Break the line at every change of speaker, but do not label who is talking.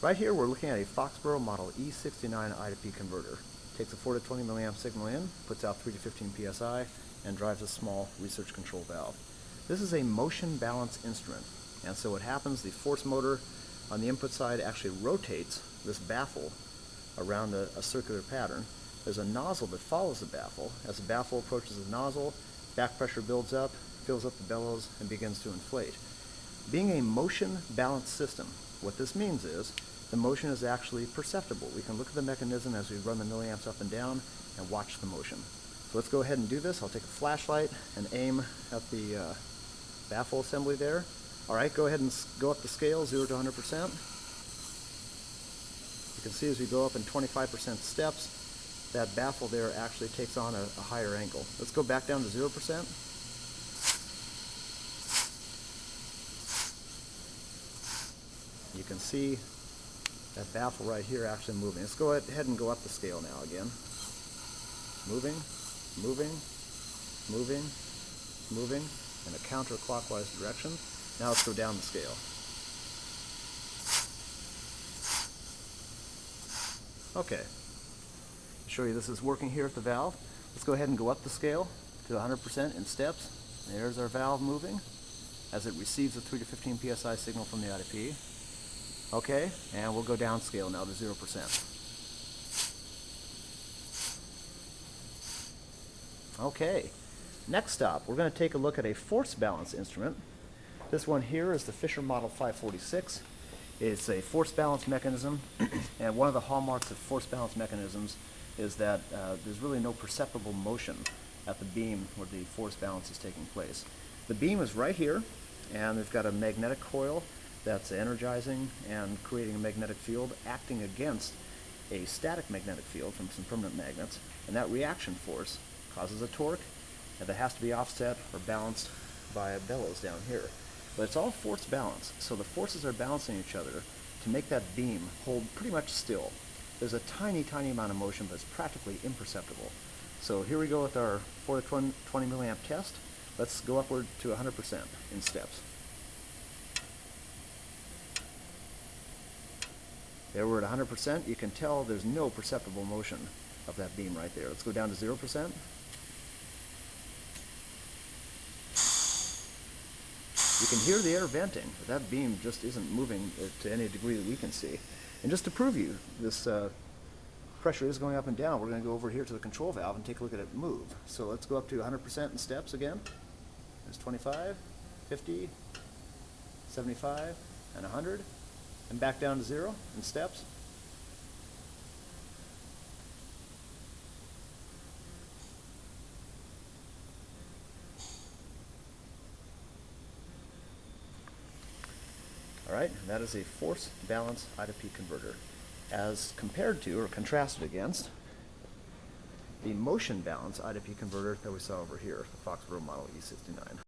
Right here we're looking at a Foxboro Model E69 I to P converter. Takes a 4 to 20 milliamp signal in, puts out 3 to 15 psi, and drives a small research control valve. This is a motion balance instrument, and so what happens, the force motor on the input side actually rotates this baffle around a circular pattern. There's a nozzle that follows the baffle. As the baffle approaches the nozzle, back pressure builds up, fills up the bellows, and begins to inflate. Being a motion balance system, what this means is the motion is actually perceptible. We can look at the mechanism as we run the milliamps up and down and watch the motion. So let's go ahead and do this. I'll take a flashlight and aim at the baffle assembly there. All right, go ahead and go up the scale, 0 to 100%. You can see as we go up in 25% steps, that baffle there actually takes on a higher angle. Let's go back down to 0%. You can see that baffle right here actually moving. Let's go ahead and go up the scale now again. Moving, moving, moving, moving in a counterclockwise direction. Now let's go down the scale. Okay. To show you this is working here at the valve, let's go ahead and go up the scale to 100% in steps. There's our valve moving as it receives a 3 to 15 psi signal from the I to P. Okay, and we'll go down scale now to 0%. Okay, next stop, we're going to take a look at a force balance instrument. This one here is the Fisher Model 546. It's a force balance mechanism, and one of the hallmarks of force balance mechanisms is that there's really no perceptible motion at the beam where the force balance is taking place. The beam is right here, and they've got a magnetic coil that's energizing and creating a magnetic field acting against a static magnetic field from some permanent magnets, and that reaction force causes a torque and that has to be offset or balanced by a bellows down here. But it's all force balance, so the forces are balancing each other to make that beam hold pretty much still. There's a tiny amount of motion, but it's practically imperceptible. So here we go with our 4 to 20 milliamp test. Let's go upward to 100% in steps. There we're at 100%. You can tell there's no perceptible motion of that beam right there. Let's go down to 0%. You can hear the air venting, but that beam just isn't moving to any degree that we can see. And just to prove you this pressure is going up and down, we're going to go over here to the control valve and take a look at it move. So let's go up to 100% in steps again. There's 25, 50, 75, and 100. And back down to 0 in steps. All right, that is a force balance I to P converter, as compared to or contrasted against the motion balance I to P converter that we saw over here, the Foxboro Model E69.